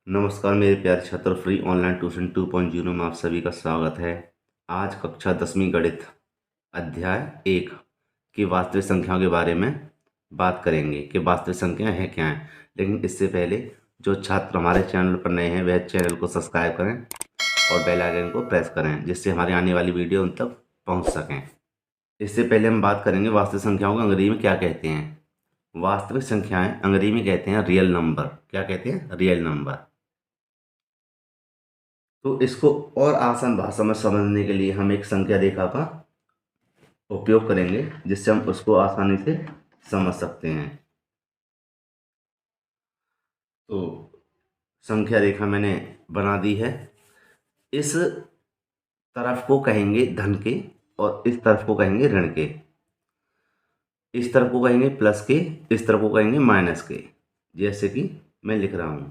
नमस्कार मेरे प्यारे छात्र, फ्री ऑनलाइन ट्यूशन 2.0 में आप सभी का स्वागत है। आज कक्षा 10वीं गणित अध्याय 1 की वास्तविक संख्याओं के बारे में बात करेंगे कि वास्तविक संख्या है क्या है। लेकिन इससे पहले जो छात्र हमारे चैनल पर नए हैं वह चैनल को सब्सक्राइब करें और बेल आइकन को प्रेस करें, जिससे हमारी आने वाली वीडियो उन तक पहुँच सकें। इससे पहले हम बात करेंगे वास्तविक संख्याओं को अंग्रेजी में क्या कहते हैं। वास्तविक संख्याएं अंग्रेजी में कहते हैं रियल नंबर। क्या कहते हैं? Real number. तो इसको और आसान भाषा में समझने के लिए हम एक संख्या रेखा का उपयोग करेंगे, जिससे हम उसको आसानी से समझ सकते हैं। तो संख्या रेखा मैंने बना दी है। इस तरफ को कहेंगे धन के और इस तरफ को कहेंगे ऋण के। इस तरफ को कहेंगे प्लस के, इस तरफ को कहेंगे माइनस के, जैसे कि मैं लिख रहा हूं।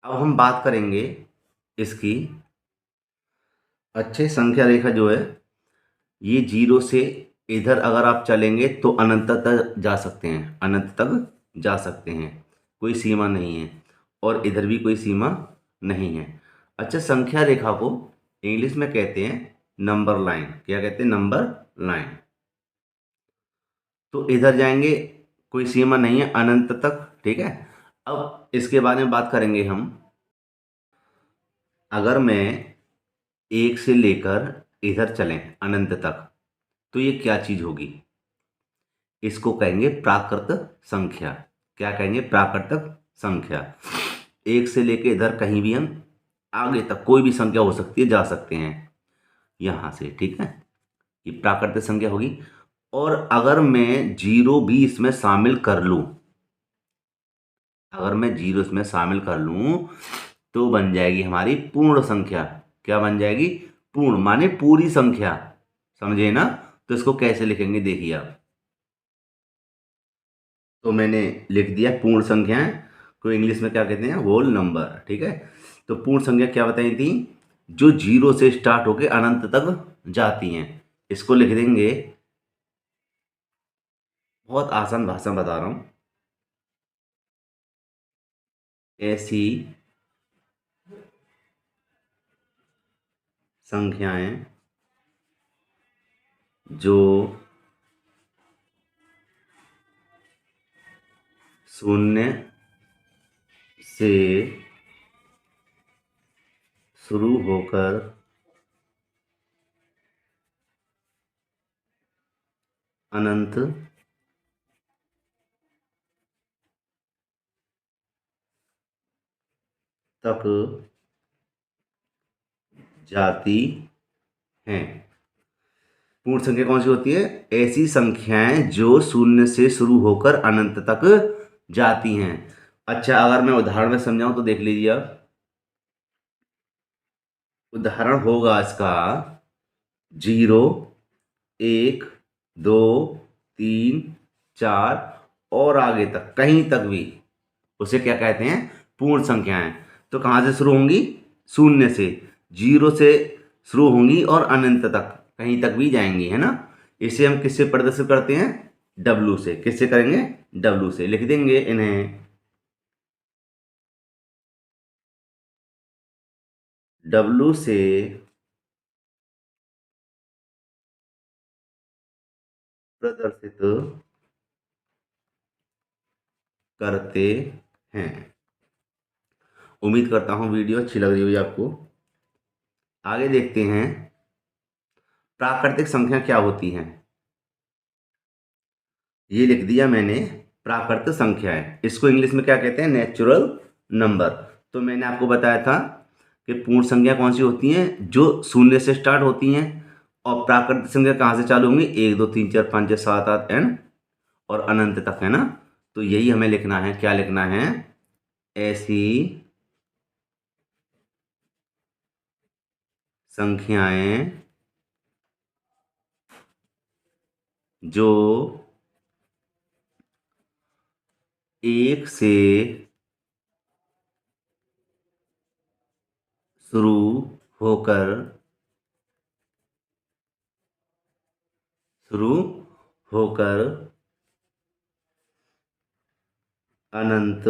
अब हम बात करेंगे इसकी। अच्छे संख्या रेखा जो है ये जीरो से इधर अगर आप चलेंगे तो अनंत तक जा सकते हैं, अनंत तक जा सकते हैं, कोई सीमा नहीं है। और इधर भी कोई सीमा नहीं है। अच्छा, संख्या रेखा को इंग्लिश में कहते हैं नंबर लाइन। क्या कहते हैं? Number line. तो इधर जाएंगे, कोई सीमा नहीं है, अनंत तक। ठीक है। अब इसके बारे में बात करेंगे हम। अगर मैं एक से लेकर इधर चलें अनंत तक, तो ये क्या चीज होगी? इसको कहेंगे प्राकृत संख्या। क्या कहेंगे? प्राकृतिक संख्या। एक से लेके इधर कहीं भी हम आगे तक कोई भी संख्या हो सकती है, जा सकते हैं यहां से। ठीक है, ये प्राकृतिक संख्या होगी। और अगर मैं जीरो भी इसमें शामिल कर लूं, अगर मैं जीरो इसमें शामिल कर लूं तो बन जाएगी हमारी पूर्ण संख्या। क्या बन जाएगी? पूर्ण माने पूरी संख्या। समझे ना? तो इसको कैसे लिखेंगे देखिए आप। तो मैंने लिख दिया पूर्ण संख्याएं को इंग्लिश में क्या कहते हैं? Whole number. ठीक है। तो पूर्ण संख्या क्या बताई थी? जो जीरो से स्टार्ट होके अनंत तक जाती हैं। इसको लिख देंगे, बहुत आसान भाषा में बता रहा हूं, ऐसी संख्याएं जो शून्य से शुरू होकर अनंत तक जाती हैं। पूर्ण संख्या कौन सी होती है? ऐसी संख्याएं जो शून्य से शुरू होकर अनंत तक जाती हैं। अच्छा, अगर मैं उदाहरण में समझाऊं तो देख लीजिए आप। उदाहरण होगा इसका जीरो, एक, दो, तीन, चार और आगे तक कहीं तक भी उसे क्या कहते हैं? पूर्ण संख्याएं। तो कहां से शुरू होंगी? शून्य से। जीरो से शुरू होंगी और अनंत तक कहीं तक भी जाएंगी, है ना? इसे हम किससे प्रदर्शित करते हैं? डब्लू से। किससे करेंगे? डब्लू से। लिख देंगे इन्हें डब्लू से प्रदर्शित करते हैं। उम्मीद करता हूं वीडियो अच्छी लग रही होगी आपको। आगे देखते हैं प्राकृतिक संख्या क्या होती हैं। ये लिख दिया मैंने प्राकृतिक संख्या है। इसको इंग्लिश में क्या कहते हैं? Natural number. तो मैंने आपको बताया था कि पूर्ण संख्या कौन सी होती हैं? जो शून्य से स्टार्ट होती हैं। और प्राकृतिक संख्या कहाँ से चालू होंगी? एक, दो, तीन, चार, पाँच, छः, सात, आठ एंड और अनंत तक, है ना? तो यही हमें लिखना है। क्या लिखना है? ऐसी संख्याएं जो एक से शुरू होकर शुरू होकर अनंत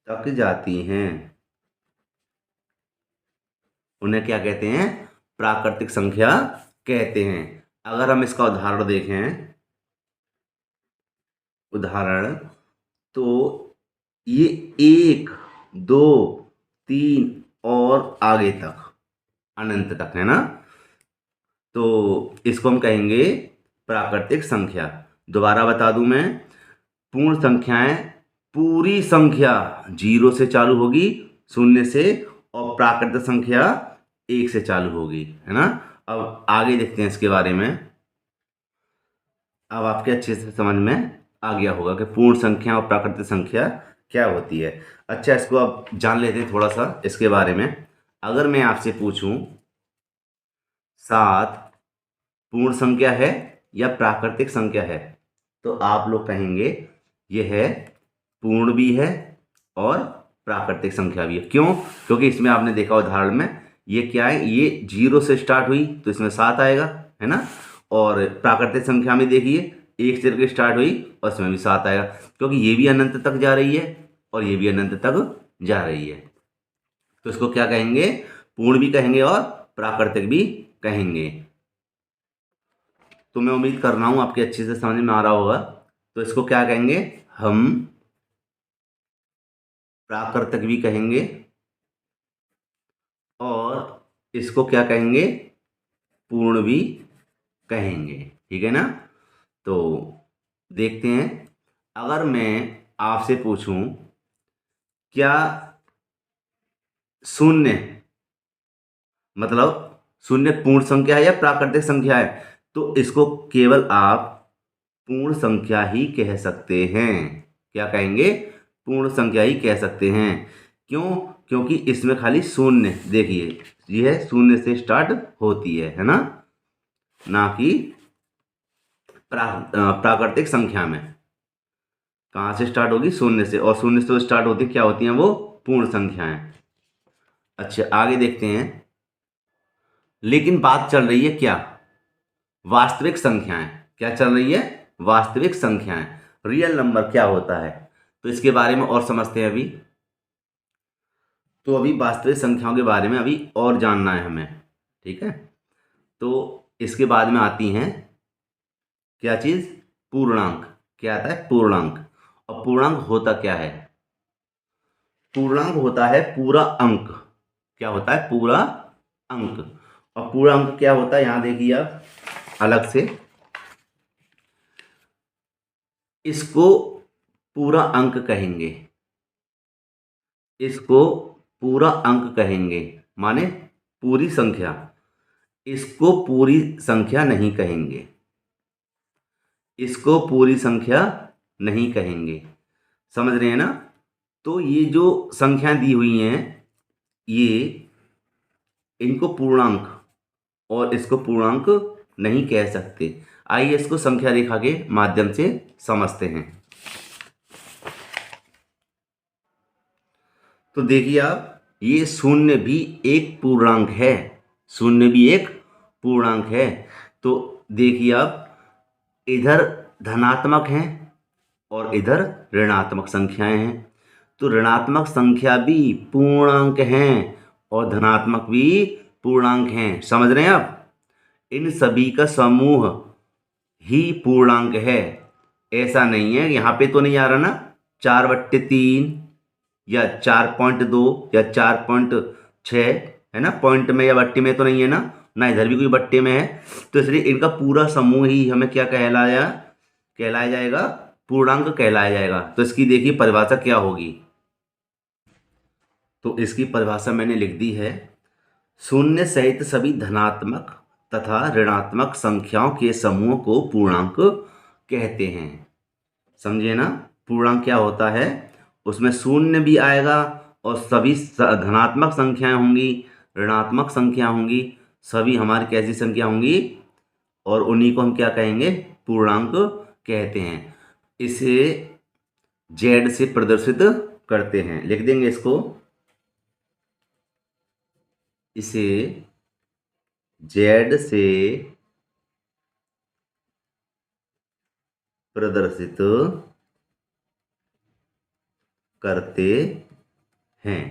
तक जाती हैं, उन्हें क्या कहते हैं? प्राकृतिक संख्या कहते हैं। अगर हम इसका उदाहरण देखें, उदाहरण, तो ये एक, दो, तीन और आगे तक, अनंत तक है ना, तो इसको हम कहेंगे प्राकृतिक संख्या। दोबारा बता दूं मैं, पूर्ण संख्याएं, पूरी संख्या जीरो से चालू होगी, शून्य से, और प्राकृतिक संख्या एक से चालू होगी, है ना। अब आगे देखते हैं इसके बारे में। अब आपके अच्छे से समझ में आ गया होगा कि पूर्ण संख्या और प्राकृतिक संख्या क्या होती है। अच्छा, इसको अब जान लेते हैं थोड़ा सा इसके बारे में। अगर मैं आपसे पूछूं, सात पूर्ण संख्या है या प्राकृतिक संख्या है, तो आप लोग कहेंगे यह पूर्ण भी है और प्राकृतिक संख्या भी है। क्यों? क्योंकि इसमें आपने देखा उदाहरण में, ये क्या है, ये जीरो से स्टार्ट हुई तो इसमें सात आएगा, है ना। और प्राकृतिक संख्या में देखिए, एक से लेकर स्टार्ट हुई और इसमें भी सात आएगा, क्योंकि ये भी अनंत तक जा रही है और ये भी अनंत तक जा रही है। तो इसको क्या कहेंगे? पूर्ण भी कहेंगे और प्राकृतिक भी कहेंगे। तो मैं उम्मीद कर रहा हूँ आपके अच्छे से समझ में आ रहा होगा। तो इसको क्या कहेंगे? हम प्राकृतिक भी कहेंगे और इसको क्या कहेंगे? पूर्ण भी कहेंगे। ठीक है ना। तो देखते हैं, अगर मैं आपसे पूछूं, क्या शून्य, मतलब शून्य पूर्ण संख्या है या प्राकृतिक संख्या है, तो इसको केवल आप पूर्ण संख्या ही कह सकते हैं। क्या कहेंगे? पूर्ण संख्या ही कह सकते हैं। क्यों? क्योंकि इसमें खाली शून्य, देखिए यह शून्य से स्टार्ट होती है ना, ना कि प्राकृतिक संख्या में कहाँ से स्टार्ट होगी? शून्य से, और शून्य से तो स्टार्ट होती क्या होती हैं? वो पूर्ण संख्याएं। अच्छा, आगे देखते हैं। लेकिन बात चल रही है क्या? वास्तविक संख्याएं। क्या चल रही है? वास्तविक संख्याएं। रियल नंबर क्या होता है, तो इसके बारे में और समझते हैं अभी। तो अभी वास्तविक संख्याओं के बारे में अभी और जानना है हमें। ठीक है। तो इसके बाद में आती हैं क्या चीज? पूर्णांक। क्या आता है? पूर्णांक। और पूर्णांक होता क्या है? पूर्णांक होता है पूरा अंक। क्या होता है? पूरा अंक। और पूरा अंक क्या होता है, यहां देखिए आप अलग से, इसको पूरा अंक कहेंगे, इसको पूरा अंक कहेंगे, माने पूरी संख्या। इसको पूरी संख्या नहीं कहेंगे, इसको पूरी संख्या नहीं कहेंगे। समझ रहे हैं ना। तो ये जो संख्या दी हुई हैं, ये, इनको पूर्णांक और इसको पूर्णांक नहीं कह सकते। आइए इसको संख्या रेखा के माध्यम से समझते हैं। तो देखिए आप, ये शून्य भी एक पूर्णांक है, शून्य भी एक पूर्णांक है। तो देखिए आप, इधर धनात्मक हैं और इधर ऋणात्मक संख्याएं हैं, तो ऋणात्मक संख्या भी पूर्णांक हैं और धनात्मक भी पूर्णांक हैं। समझ रहे हैं आप? इन सभी का समूह ही पूर्णांक है। ऐसा नहीं है, यहाँ पे तो नहीं आ रहा ना 4/3 या 4.2 या 4.6, है ना, पॉइंट में या बट्टे में तो नहीं है ना, ना इधर भी कोई बट्टे में है। तो इसलिए इनका पूरा समूह ही हमें क्या कहलाया कहलाया जाएगा? पूर्णांक कहलाया जाएगा। तो इसकी देखिए परिभाषा क्या होगी। तो इसकी परिभाषा मैंने लिख दी है, शून्य सहित सभी धनात्मक तथा ऋणात्मक संख्याओं के समूह को पूर्णांक कहते हैं। समझे ना। पूर्णांक क्या होता है? उसमें शून्य भी आएगा और सभी धनात्मक संख्याएं होंगी, ऋणात्मक संख्या होंगी, सभी हमारी कैसी संख्या होंगी, और उन्हीं को हम क्या कहेंगे? पूर्णांक कहते हैं। इसे जेड से प्रदर्शित करते हैं, लिख देंगे इसको, इसे जेड से प्रदर्शित करते हैं।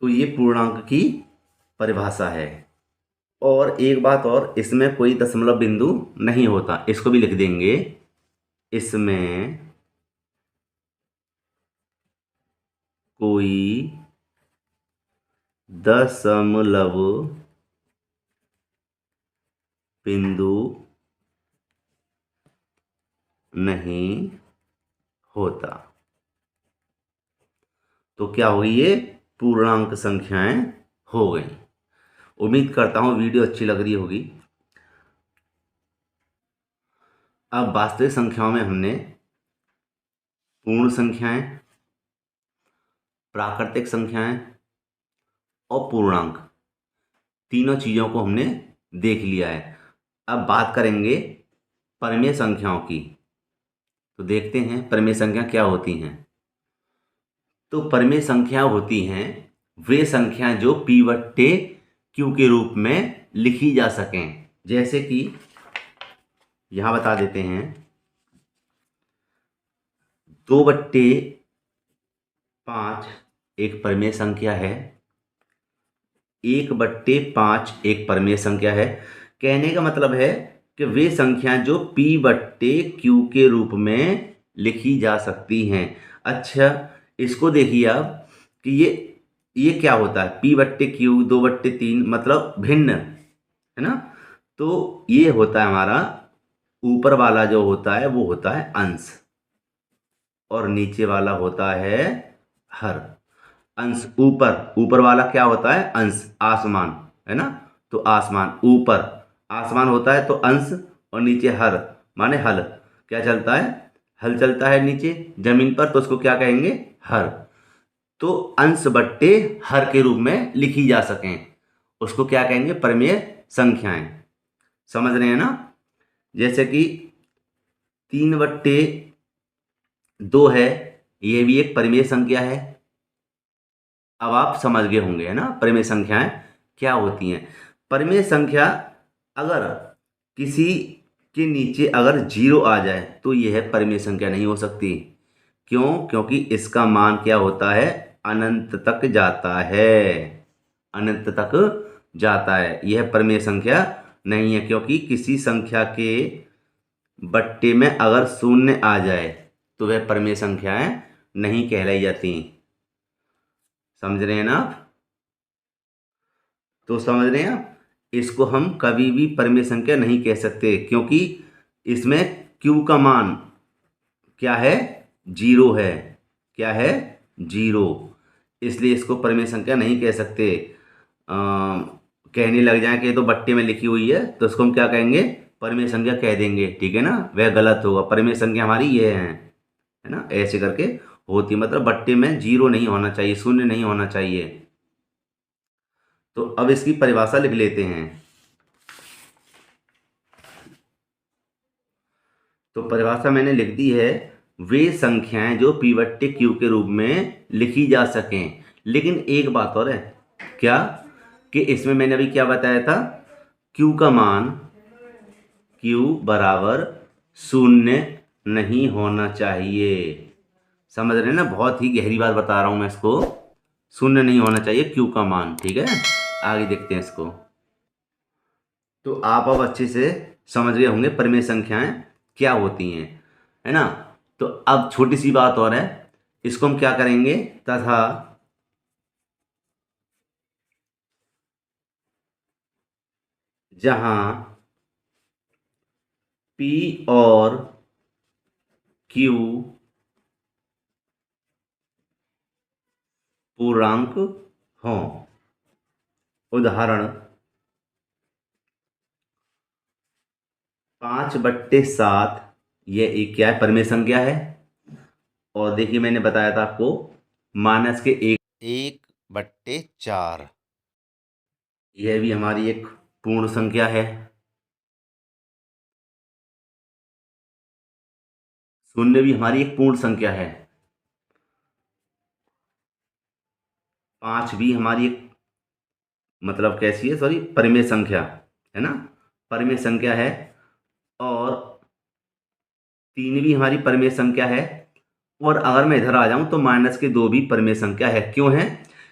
तो ये पूर्णांक की परिभाषा है। और एक बात और, इसमें कोई दशमलव बिंदु नहीं होता, इसको भी लिख देंगे। इसमें कोई दशमलव बिंदु नहीं होता। तो क्या हुई, ये पूर्णांक संख्याएं हो गई। उम्मीद करता हूं वीडियो अच्छी लग रही होगी। अब वास्तविक संख्याओं में हमने पूर्ण संख्याएं, प्राकृतिक संख्याएं और पूर्णांक, तीनों चीजों को हमने देख लिया है। अब बात करेंगे परिमेय संख्याओं की। तो देखते हैं परिमेय संख्या क्या होती हैं। तो परिमेय संख्या होती हैं वे संख्याएं जो p बट्टे q के रूप में लिखी जा सकें। जैसे कि यहां बता देते हैं, 2/5 एक परिमेय संख्या है, 1/5 एक परिमेय संख्या है। कहने का मतलब है कि वे संख्याएं जो p बट्टे q के रूप में लिखी जा सकती हैं। अच्छा, इसको देखिए आप कि ये क्या होता है, p बट्टे q, 2/3 मतलब भिन्न, है ना। तो ये होता है हमारा ऊपर वाला जो होता है वो होता है अंश, और नीचे वाला होता है हर। अंश ऊपर, ऊपर वाला क्या होता है, अंश, आसमान, है ना। तो आसमान ऊपर, आसमान होता है तो अंश, और नीचे हर माने हल। क्या चलता है, हल चलता है नीचे जमीन पर, तो उसको क्या कहेंगे, हर। तो अंश बट्टे हर के रूप में लिखी जा सकें, उसको क्या कहेंगे, परिमेय संख्याएं। समझ रहे हैं ना। जैसे कि 3/2 है, ये भी एक परिमेय संख्या है। अब आप समझ गए होंगे, है ना, परिमेय संख्याएं क्या होती हैं। परिमेय संख्या अगर किसी के नीचे अगर 0 आ जाए तो यह परिमेय संख्या नहीं हो सकती। क्यों, क्योंकि इसका मान क्या होता है, अनंत तक जाता है, अनंत तक जाता है। यह परिमेय संख्या नहीं है, क्योंकि किसी संख्या के बट्टे में अगर शून्य आ जाए तो वह परिमेय संख्याएं नहीं कहलाई जाती। समझ रहे हैं ना आप। तो समझ रहे हैं आप, इसको हम कभी भी परिमेय संख्या नहीं कह सकते, क्योंकि इसमें q का मान क्या है, 0 है। क्या है, 0। इसलिए इसको परिमेय संख्या नहीं कह सकते। कहने लग जाए कि ये तो बट्टे में लिखी हुई है, तो इसको हम क्या कहेंगे, परिमेय संख्या कह देंगे, ठीक है ना। वह गलत होगा, परिमेय संख्या हमारी ये है ना, ऐसे करके होती, मतलब बट्टे में 0 नहीं होना चाहिए, शून्य नहीं होना चाहिए। तो अब इसकी परिभाषा लिख लेते हैं। तो परिभाषा मैंने लिख दी है, वे संख्याएं जो p बट्टे q के रूप में लिखी जा सकें। लेकिन एक बात और है, क्या, कि इसमें मैंने अभी क्या बताया था, q का मान, q बराबर 0 नहीं होना चाहिए। समझ रहे हैं ना, बहुत ही गहरी बात बता रहा हूं मैं इसको। 0 नहीं होना चाहिए q का मान, ठीक है। आगे देखते हैं इसको। तो आप अब अच्छे से समझ गए होंगे परिमेय संख्याएं क्या होती हैं, है ना। तो अब छोटी सी बात और है, इसको हम क्या करेंगे, तथा जहां p और q पूर्णांक हों, उदाहरण 5/7, ये एक क्या है, परिमेय संख्या है। और देखिए मैंने बताया था आपको, माइनस के 1/4, यह भी हमारी एक पूर्ण संख्या है। 0 भी हमारी एक पूर्ण संख्या है। 5 भी हमारी एक, मतलब कैसी है, सॉरी, परिमेय संख्या, है ना, परिमेय संख्या है। और 3 भी हमारी परिमेय संख्या है। और अगर मैं इधर आ जाऊं तो -2 भी परिमेय संख्या है। क्यों है?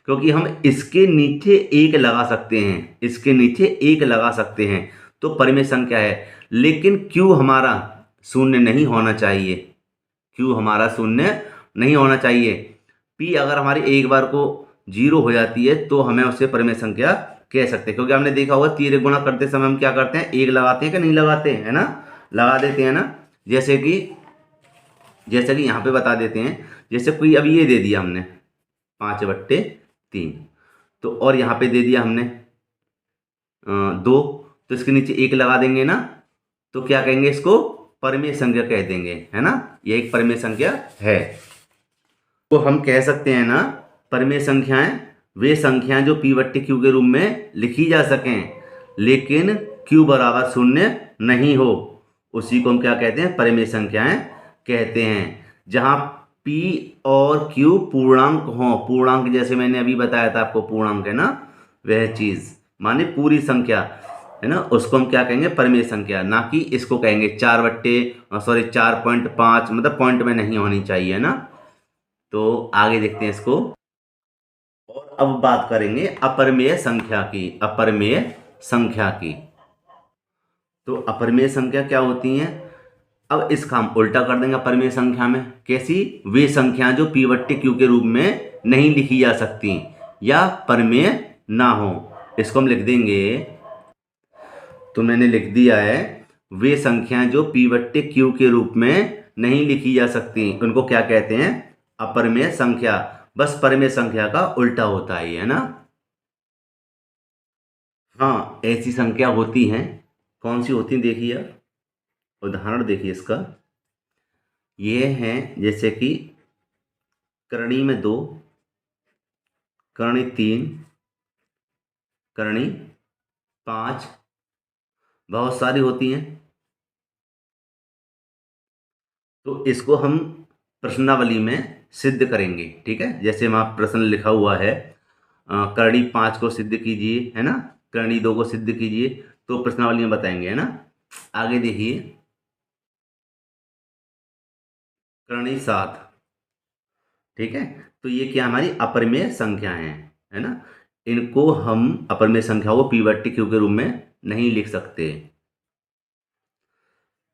क्योंकि हम इसके नीचे 1 लगा सकते हैं, इसके नीचे 1 लगा सकते हैं, तो परिमेय संख्या है। लेकिन क्यू हमारा शून्य नहीं होना चाहिए, क्यू हमारा शून्य नहीं होना चाहिए। पी अगर हमारी एक बार को 0 हो जाती है तो हमें उससे परिमेय संख्या कह सकते हैं। क्योंकि हमने देखा होगा तिर्यक गुणा करते समय हम क्या करते हैं, 1 लगाते हैं कि नहीं लगाते हैं, है ना, लगा देते हैं ना। जैसे कि यहाँ पे बता देते हैं, जैसे कोई अब ये दे दिया हमने 5/3, तो और यहाँ पे दे दिया हमने 2, तो इसके नीचे 1 लगा देंगे ना, तो क्या कहेंगे, इसको परिमेय संख्या कह देंगे, है ना। ये एक परिमेय संख्या है। तो हम कह सकते हैं ना, परिमेय संख्याएं वे संख्याएं जो P/Q के रूप में लिखी जा सकें लेकिन Q बराबर 0 नहीं हो, उसी को हम क्या कहते हैं, परिमेय संख्याएं कहते हैं। जहां P और Q पूर्णांक हों, पूर्णांक जैसे मैंने अभी बताया था आपको, पूर्णांक है ना, वह चीज माने पूरी संख्या है ना, उसको हम क्या कहेंगे, परिमेय संख्या। ना कि इसको कहेंगे 4.5, मतलब पॉइंट में नहीं होनी चाहिए ना। तो आगे देखते हैं इसको। और अब बात करेंगे अपरिमेय संख्या की, अपरिमेय संख्या की। तो अपरिमेय संख्या क्या होती हैं? अब इसका हम उल्टा कर देंगे अपरिमेय संख्या में। कैसी? वे संख्या जो P/Q के रूप में नहीं लिखी जा सकती या परिमेय ना हो, इसको हम लिख देंगे। तो मैंने लिख दिया है, वे संख्याएं जो P/Q के रूप में नहीं लिखी जा सकती, उनको क्या कहते हैं, अपरिमेय संख्या। बस परिमेय संख्या का उल्टा होता है, है ना। हाँ, ऐसी संख्या होती हैं। कौन सी होती हैं देखिए, उदाहरण देखिए इसका। ये हैं जैसे कि करणी में 2, करणी 3, करणी 5, बहुत सारी होती हैं। तो इसको हम प्रश्नावली में सिद्ध करेंगे, ठीक है। जैसे वहाँ प्रश्न लिखा हुआ है, करणी 5 को सिद्ध कीजिए, है ना, करणी 2 को सिद्ध कीजिए, तो प्रश्नावली में बताएंगे, है ना। आगे देखिए, करणी 7, ठीक है। तो ये क्या हमारी अपरिमेय संख्या है ना। इनको हम अपरिमेय संख्याओं को P/Q के रूप में नहीं लिख सकते।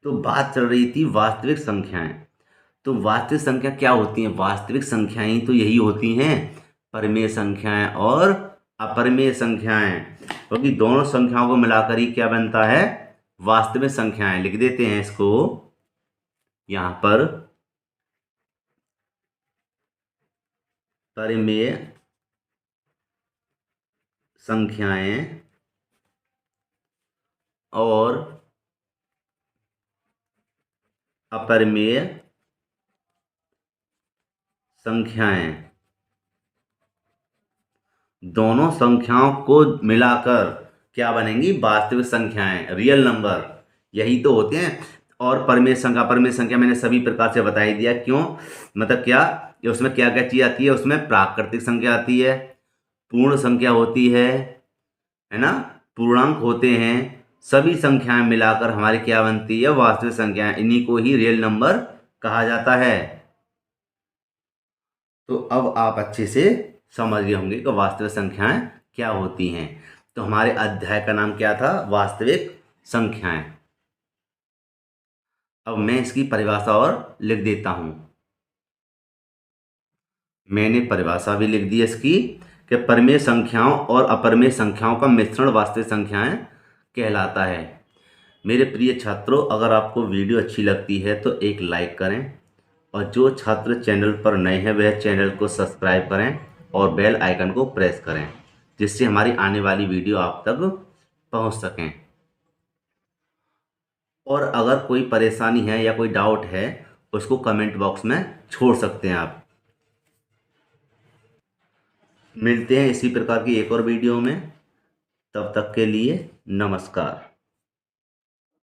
तो बात चल रही थी वास्तविक संख्याएं। तो वास्तविक संख्या क्या होती हैं? वास्तविक संख्याएं तो यही होती हैं, परिमेय संख्याएं और अपरिमेय संख्याएं। क्योंकि दोनों संख्याओं को मिलाकर ही क्या बनता है, वास्तविक संख्याएं। लिख देते हैं इसको यहां पर, परिमेय संख्याएं और अपरिमेय संख्याएं, दोनों संख्याओं को मिलाकर क्या बनेंगी, वास्तविक संख्याएं, रियल नंबर, यही तो होते हैं। और परिमेय संख्या मैंने सभी प्रकार से बता ही दिया। क्यों? मतलब क्या, उसमें क्या क्या चीज आती है, उसमें प्राकृतिक संख्या आती है, पूर्ण संख्या होती है ना, पूर्णांक होते हैं, सभी संख्याएं मिलाकर हमारी क्या बनती है, वास्तविक संख्याएं। इन्हीं को ही रियल नंबर कहा जाता है। तो अब आप अच्छे से समझ गए होंगे कि वास्तविक संख्याएं क्या होती हैं। तो हमारे अध्याय का नाम क्या था, वास्तविक संख्याएं। अब मैं इसकी परिभाषा और लिख देता हूं। मैंने परिभाषा भी लिख दी इसकी, कि परिमेय संख्याओं और अपरिमेय संख्याओं का मिश्रण वास्तविक संख्याएं कहलाता है। मेरे प्रिय छात्रों, अगर आपको वीडियो अच्छी लगती है तो एक लाइक करें, और जो छात्र चैनल पर नए हैं वह चैनल को सब्सक्राइब करें और बेल आइकन को प्रेस करें, जिससे हमारी आने वाली वीडियो आप तक पहुंच सकें। और अगर कोई परेशानी है या कोई डाउट है, उसको कमेंट बॉक्स में छोड़ सकते हैं आप। मिलते हैं इसी प्रकार की एक और वीडियो में, तब तक के लिए नमस्कार।